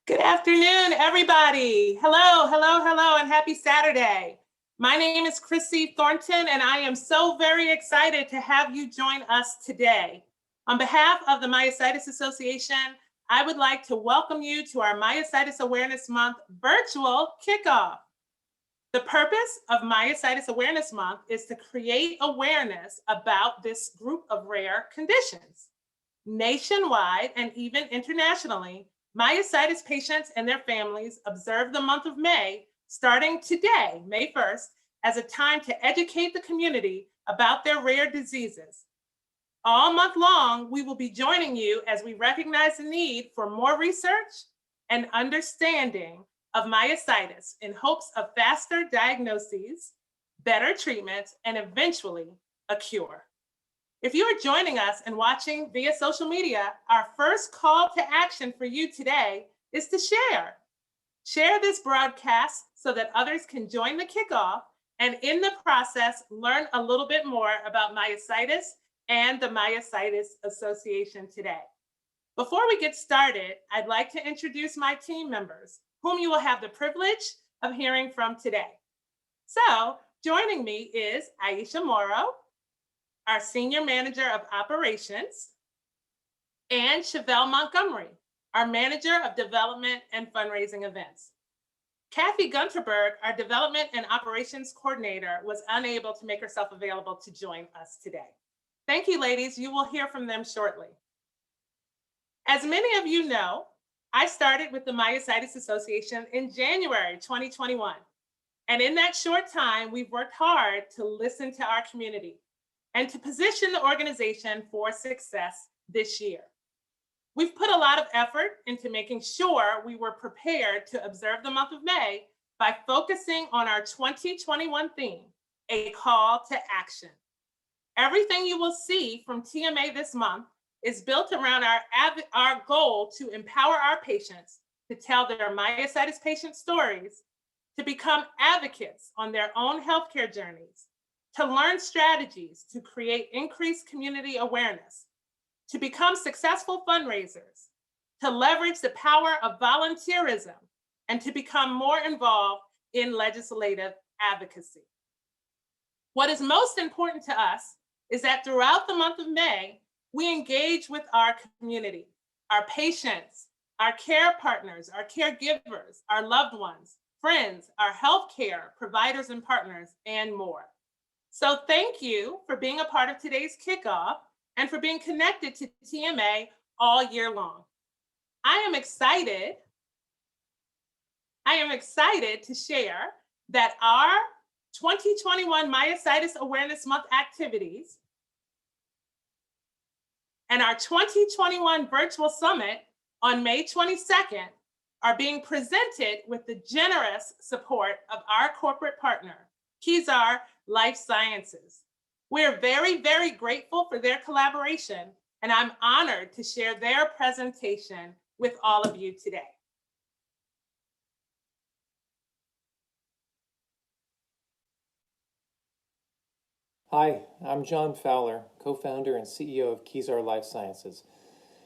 Good afternoon, everybody. Hello, hello, hello, and happy Saturday. My name is Chrissy Thornton, and I am so very excited to have you join us today. On behalf of the Myositis Association, I would like to welcome you to our Myositis Awareness Month virtual kickoff. The purpose of Myositis Awareness Month is to create awareness about this group of rare conditions. Nationwide and even internationally, myositis patients and their families observe the month of May, starting today, May 1st, as a time to educate the community about their rare diseases. All month long, we will be joining you as we recognize the need for more research and understanding of myositis in hopes of faster diagnoses, better treatments, and eventually a cure. If you are joining us and watching via social media, our first call to action for you today is to share. Share this broadcast so that others can join the kickoff and in the process, learn a little bit more about myositis and the Myositis Association today. Before we get started, I'd like to introduce my team members, whom you will have the privilege of hearing from today. So joining me is Aisha Morrow, our Senior Manager of Operations, and Chevelle Montgomery, our Manager of Development and Fundraising Events. Kathy Gunterberg, our Development and Operations Coordinator, was unable to make herself available to join us today. Thank you, ladies. You will hear from them shortly. As many of you know, I started with the Myositis Association in January 2021. And in that short time, we've worked hard to listen to our community and to position the organization for success this year. We've put a lot of effort into making sure we were prepared to observe the month of May by focusing on our 2021 theme, a call to action. Everything you will see from TMA this month is built around our goal to empower our patients to tell their myositis patient stories, to become advocates on their own healthcare journeys, to learn strategies to create increased community awareness, to become successful fundraisers, to leverage the power of volunteerism, and to become more involved in legislative advocacy. What is most important to us is that throughout the month of May, we engage with our community, our patients, our care partners, our caregivers, our loved ones, friends, our healthcare providers and partners, and more. So thank you for being a part of today's kickoff and for being connected to TMA all year long. I am excited to share that our 2021 Myositis Awareness Month activities and our 2021 Virtual Summit on May 22nd are being presented with the generous support of our corporate partner, Kezar Life Sciences. We're very, very grateful for their collaboration, and I'm honored to share their presentation with all of you today. Hi, I'm John Fowler, co-founder and CEO of Kezar Life Sciences.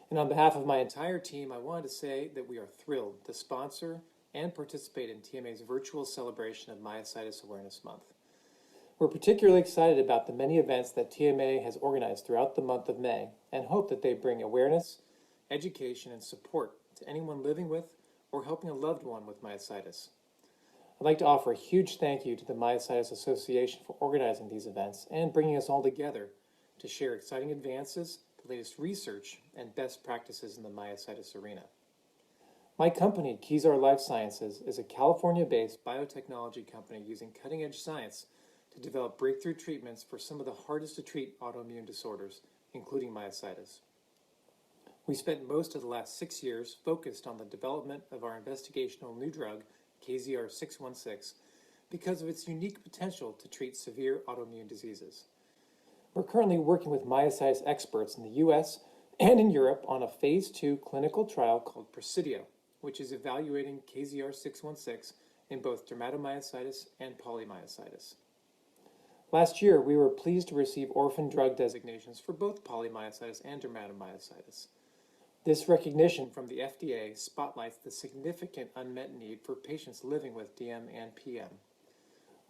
And on behalf of my entire team, I wanted to say that we are thrilled to sponsor and participate in TMA's virtual celebration of Myositis Awareness Month. We're particularly excited about the many events that TMA has organized throughout the month of May and hope that they bring awareness, education, and support to anyone living with or helping a loved one with myositis. I'd like to offer a huge thank you to the Myositis Association for organizing these events and bringing us all together to share exciting advances, the latest research, and best practices in the myositis arena. My company, Kezar Life Sciences, is a California-based biotechnology company using cutting-edge science to develop breakthrough treatments for some of the hardest to treat autoimmune disorders, including myositis. We spent most of the last 6 years focused on the development of our investigational new drug, KZR-616, because of its unique potential to treat severe autoimmune diseases. We're currently working with myositis experts in the US and in Europe on a phase 2 clinical trial called Presidio, which is evaluating KZR-616 in both dermatomyositis and polymyositis. Last year, we were pleased to receive orphan drug designations for both polymyositis and dermatomyositis. This recognition from the FDA spotlights the significant unmet need for patients living with DM and PM.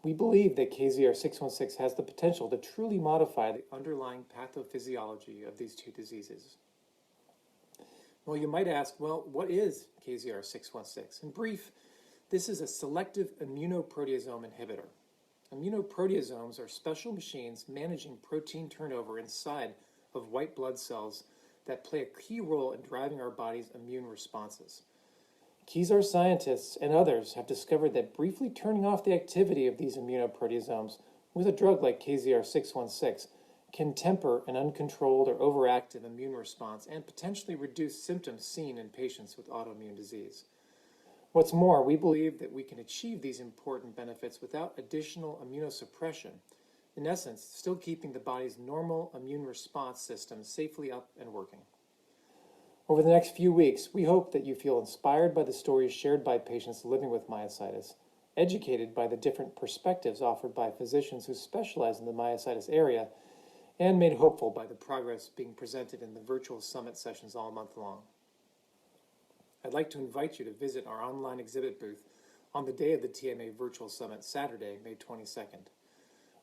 We believe that KZR-616 has the potential to truly modify the underlying pathophysiology of these two diseases. Well, you might ask, well, what is KZR-616? In brief, this is a selective immunoproteasome inhibitor. Immunoproteasomes are special machines managing protein turnover inside of white blood cells that play a key role in driving our body's immune responses. Kezar scientists and others have discovered that briefly turning off the activity of these immunoproteasomes with a drug like KZR-616 can temper an uncontrolled or overactive immune response and potentially reduce symptoms seen in patients with autoimmune disease. What's more, we believe that we can achieve these important benefits without additional immunosuppression, in essence, still keeping the body's normal immune response system safely up and working. Over the next few weeks, we hope that you feel inspired by the stories shared by patients living with myositis, educated by the different perspectives offered by physicians who specialize in the myositis area, and made hopeful by the progress being presented in the virtual summit sessions all month long. I'd like to invite you to visit our online exhibit booth on the day of the TMA Virtual Summit, Saturday, May 22nd.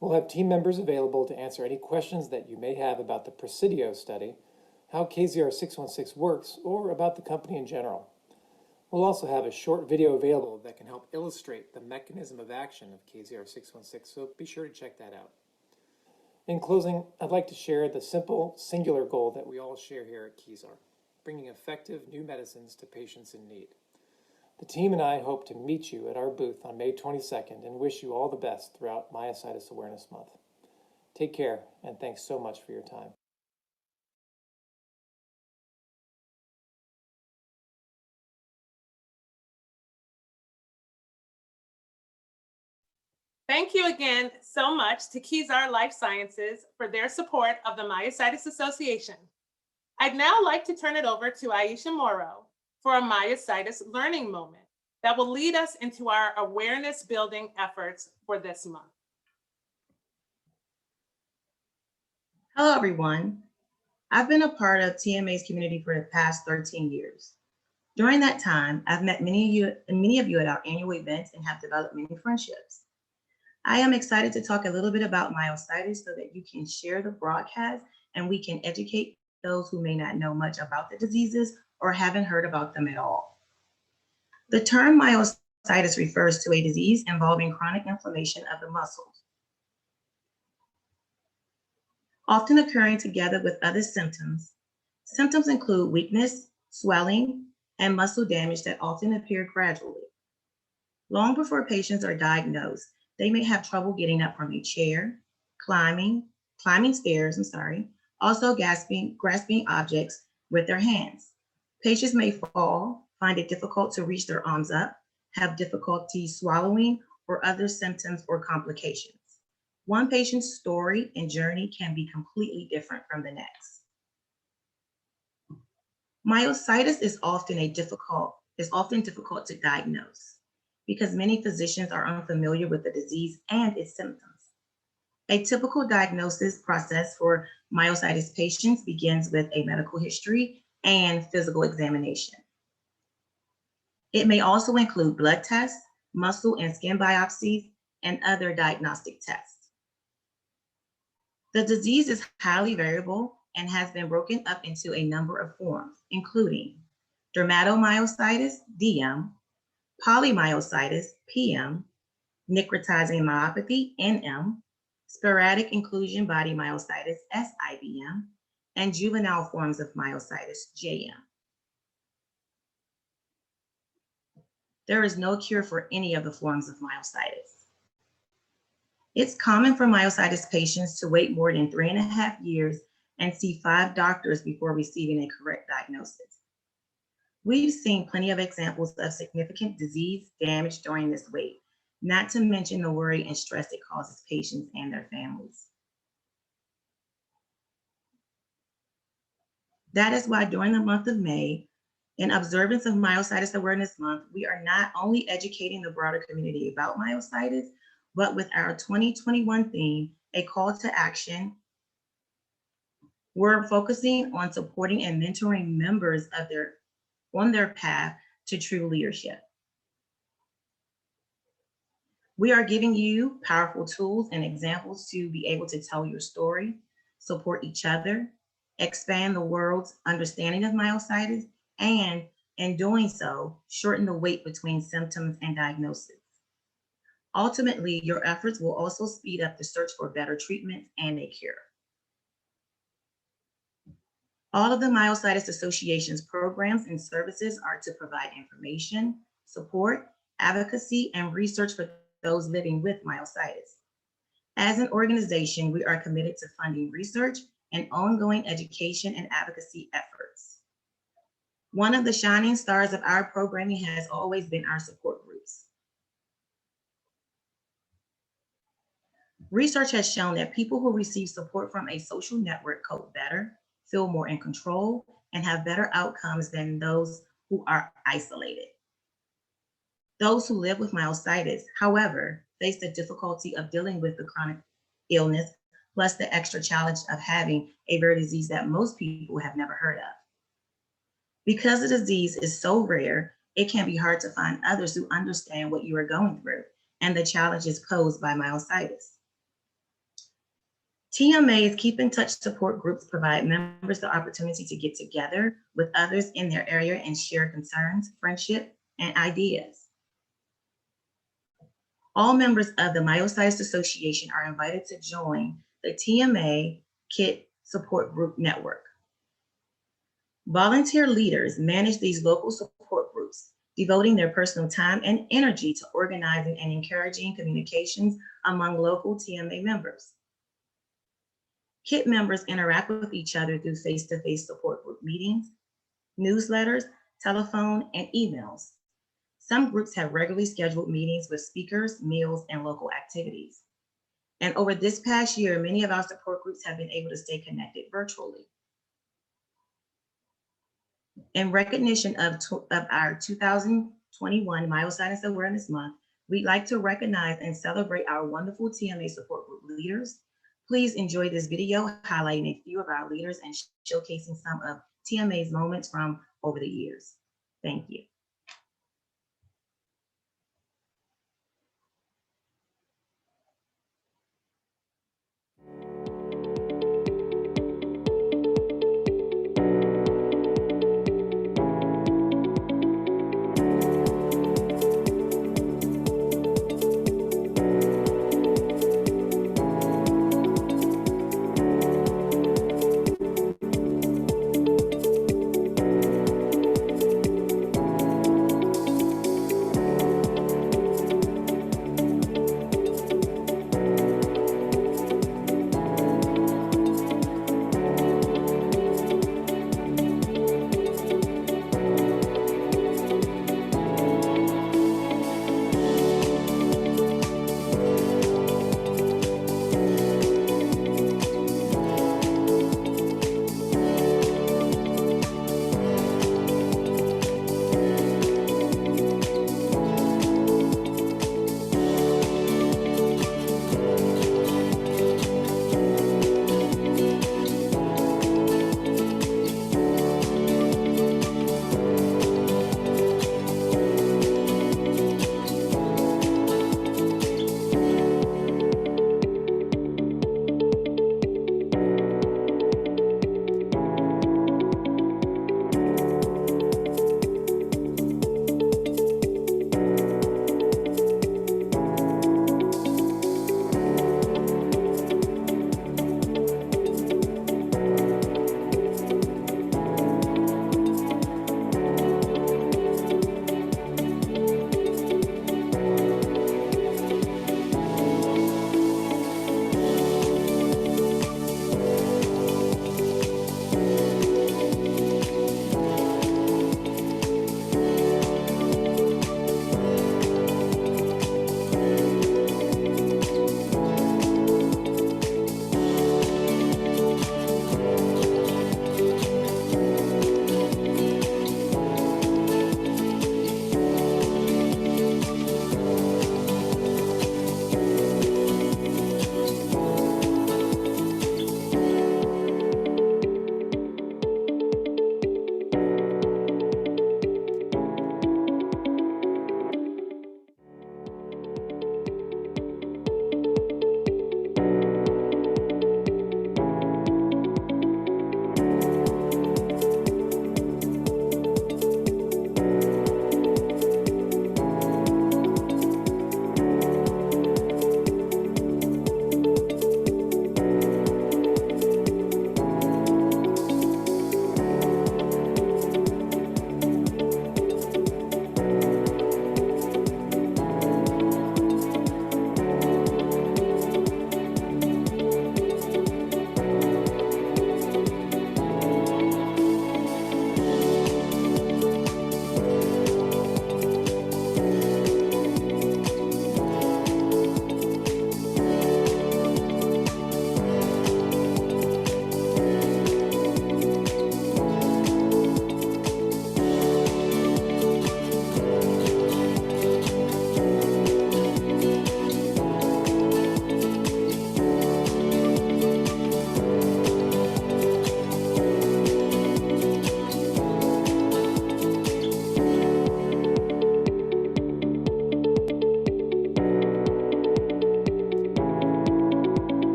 We'll have team members available to answer any questions that you may have about the Presidio study, how KZR-616 works, or about the company in general. We'll also have a short video available that can help illustrate the mechanism of action of KZR-616, so be sure to check that out. In closing, I'd like to share the simple, singular goal that we all share here at Kezar: bringing effective new medicines to patients in need. The team and I hope to meet you at our booth on May 22nd and wish you all the best throughout Myositis Awareness Month. Take care, and thanks so much for your time. Thank you again so much to Kezar Life Sciences for their support of the Myositis Association. I'd now like to turn it over to Aisha Morrow for a myositis learning moment that will lead us into our awareness building efforts for this month. Hello, everyone. I've been a part of TMA's community for the past 13 years. During that time, I've met many of you at our annual events and have developed many friendships. I am excited to talk a little bit about myositis so that you can share the broadcast and we can educate those who may not know much about the diseases or haven't heard about them at all. The term myositis refers to a disease involving chronic inflammation of the muscles, often occurring together with other symptoms. Symptoms include weakness, swelling, and muscle damage that often appear gradually. Long before patients are diagnosed, they may have trouble getting up from a chair, climbing stairs, also grasping objects with their hands. Patients may fall, find it difficult to reach their arms up, have difficulty swallowing, or other symptoms or complications. One patient's story and journey can be completely different from the next. Myositis is often difficult to diagnose because many physicians are unfamiliar with the disease and its symptoms. A typical diagnosis process for myositis patients begins with a medical history and physical examination. It may also include blood tests, muscle and skin biopsies, and other diagnostic tests. The disease is highly variable and has been broken up into a number of forms, including dermatomyositis, DM, polymyositis, PM, necrotizing myopathy, NM, sporadic inclusion body myositis, SIBM, and juvenile forms of myositis, JM. There is no cure for any of the forms of myositis. It's common for myositis patients to wait more than 3.5 years and see 5 doctors before receiving a correct diagnosis. We've seen plenty of examples of significant disease damage during this wait, not to mention the worry and stress it causes patients and their families. That is why during the month of May, in observance of Myositis Awareness Month, we are not only educating the broader community about myositis, but with our 2021 theme, A Call to Action, we're focusing on supporting and mentoring members on their path to true leadership. We are giving you powerful tools and examples to be able to tell your story, support each other, expand the world's understanding of myositis, and in doing so, shorten the wait between symptoms and diagnosis. Ultimately, your efforts will also speed up the search for better treatments and a cure. All of the Myositis Association's programs and services are to provide information, support, advocacy, and research for those living with myositis. As an organization, we are committed to funding research and ongoing education and advocacy efforts. One of the shining stars of our programming has always been our support groups. Research has shown that people who receive support from a social network cope better, feel more in control, and have better outcomes than those who are isolated. Those who live with myositis, however, face the difficulty of dealing with the chronic illness, plus the extra challenge of having a rare disease that most people have never heard of. Because the disease is so rare, it can be hard to find others who understand what you are going through and the challenges posed by myositis. TMA's Keep in Touch support groups provide members the opportunity to get together with others in their area and share concerns, friendship, and ideas. All members of the Myositis Association are invited to join the TMA KIT support group network. Volunteer leaders manage these local support groups, devoting their personal time and energy to organizing and encouraging communications among local TMA members. KIT members interact with each other through face-to-face support group meetings, newsletters, telephone, and emails. Some groups have regularly scheduled meetings with speakers, meals, and local activities. And over this past year, many of our support groups have been able to stay connected virtually. In recognition of our 2021 Myositis Awareness Month, we'd like to recognize and celebrate our wonderful TMA support group leaders. Please enjoy this video highlighting a few of our leaders and showcasing some of TMA's moments from over the years. Thank you.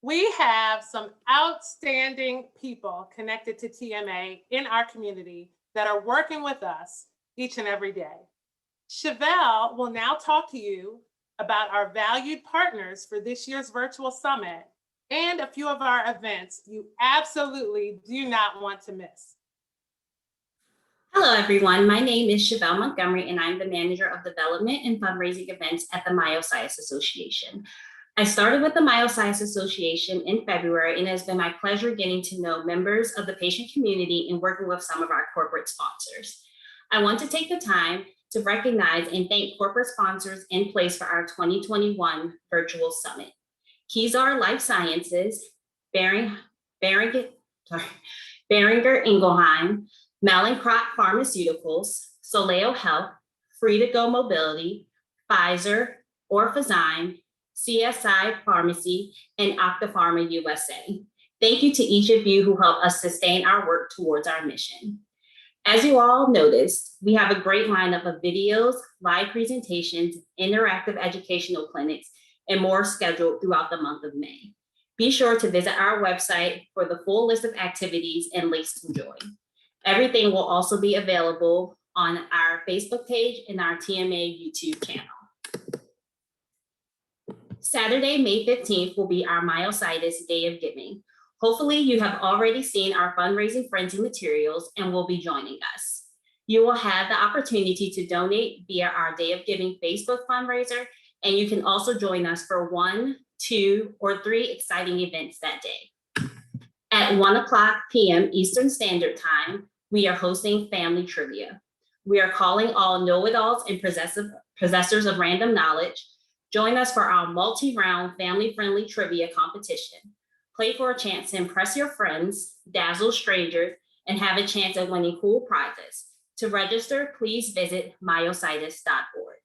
We have some outstanding people connected to TMA in our community that are working with us each and every day. Chevelle will now talk to you about our valued partners for this year's virtual summit and a few of our events you absolutely do not want to miss. Hello, everyone. My name is Chevelle Montgomery, and I'm the Manager of Development and Fundraising Events at the Myositis Association. I started with the Myositis Association in February, and it has been my pleasure getting to know members of the patient community and working with some of our corporate sponsors. I want to take the time to recognize and thank corporate sponsors in place for our 2021 virtual summit. Kezar Life Sciences, Boehringer Ingelheim, Mallinckrodt Pharmaceuticals, Soleo Health, Free2Go Mobility, Pfizer, Orphazyme, CSI Pharmacy, and Octapharma USA. Thank you to each of you who help us sustain our work towards our mission. As you all noticed, we have a great lineup of videos, live presentations, interactive educational clinics, and more scheduled throughout the month of May. Be sure to visit our website for the full list of activities and links to join. Everything will also be available on our Facebook page and our TMA YouTube channel. Saturday, May 15th will be our Myositis Day of Giving. Hopefully you have already seen our fundraising frenzy materials and will be joining us. You will have the opportunity to donate via our Day of Giving Facebook fundraiser, and you can also join us for 1, 2, or 3 exciting events that day. At 1:00 p.m. Eastern Standard Time, we are hosting Family Trivia. We are calling all know-it-alls and possessors of random knowledge. Join us for our multi-round family-friendly trivia competition. Play for a chance to impress your friends, dazzle strangers, and have a chance at winning cool prizes. To register, please visit myositis.org.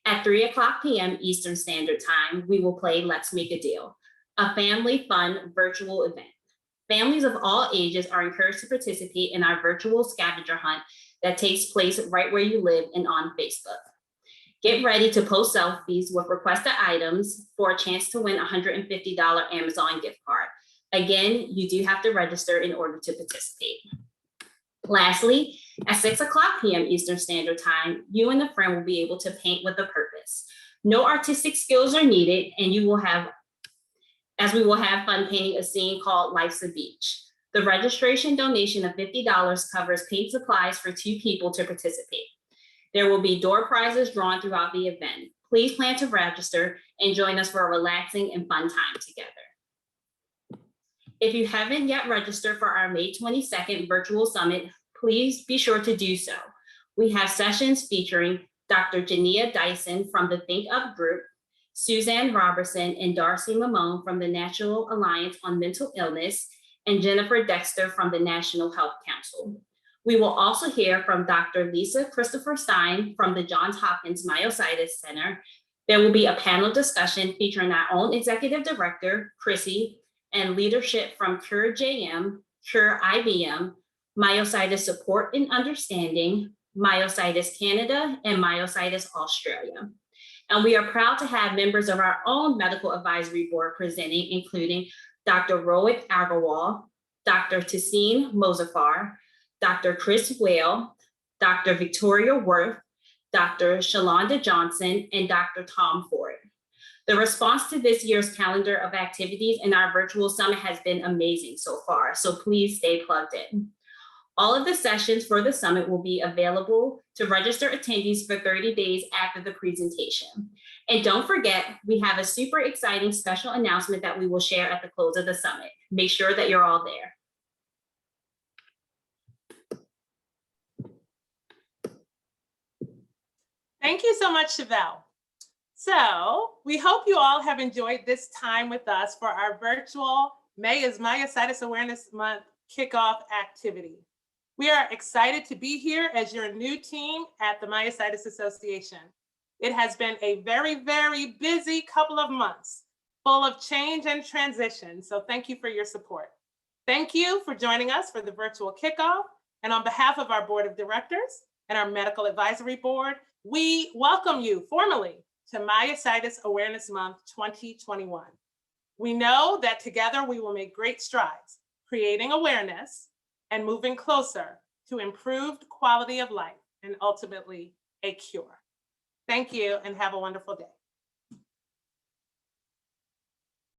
At 3:00 p.m. Eastern Standard Time, we will play Let's Make a Deal, a family fun virtual event. Families of all ages are encouraged to participate in our virtual scavenger hunt that takes place right where you live and on Facebook. Get ready to post selfies with requested items for a chance to win a $150 Amazon gift card. Again, you do have to register in order to participate. Lastly, at 6:00 p.m. Eastern Standard Time, you and a friend will be able to paint with a purpose. No artistic skills are needed, and we will have fun painting a scene called Life's a Beach. The registration donation of $50 covers paint supplies for 2 people to participate. There will be door prizes drawn throughout the event. Please plan to register and join us for a relaxing and fun time together. If you haven't yet registered for our May 22nd virtual summit, please be sure to do so. We have sessions featuring Dr. Jania Dyson from the Think Up group, Suzanne Robertson and Darcy Mamone from the National Alliance on Mental Illness, and Jennifer Dexter from the National Health Council. We will also hear from Dr. Lisa Christopher Stein from the Johns Hopkins Myositis Center. There will be a panel discussion featuring our own executive director, Chrissy, and leadership from Cure JM, Cure IBM, Myositis Support and Understanding, Myositis Canada, and Myositis Australia. And we are proud to have members of our own medical advisory board presenting, including Dr. Rohit Agarwal, Dr. Tassine Mozaffar, Dr. Chris Whale, Dr. Victoria Worth, Dr. Shalonda Johnson, and Dr. Tom Ford. The response to this year's calendar of activities in our virtual summit has been amazing so far, so please stay plugged in. All of the sessions for the summit will be available to register attendees for 30 days after the presentation. And don't forget, we have a super exciting special announcement that we will share at the close of the summit. Make sure that you're all there. Thank you so much, Chevelle. So we hope you all have enjoyed this time with us for our virtual May is Myositis Awareness Month kickoff activity. We are excited to be here as your new team at the Myositis Association. It has been a very, very busy couple of months, full of change and transition. So thank you for your support. Thank you for joining us for the virtual kickoff. And on behalf of our board of directors and our medical advisory board, we welcome you formally to Myositis Awareness Month 2021. We know that together we will make great strides, creating awareness and moving closer to improved quality of life and ultimately a cure. Thank you and have a wonderful day.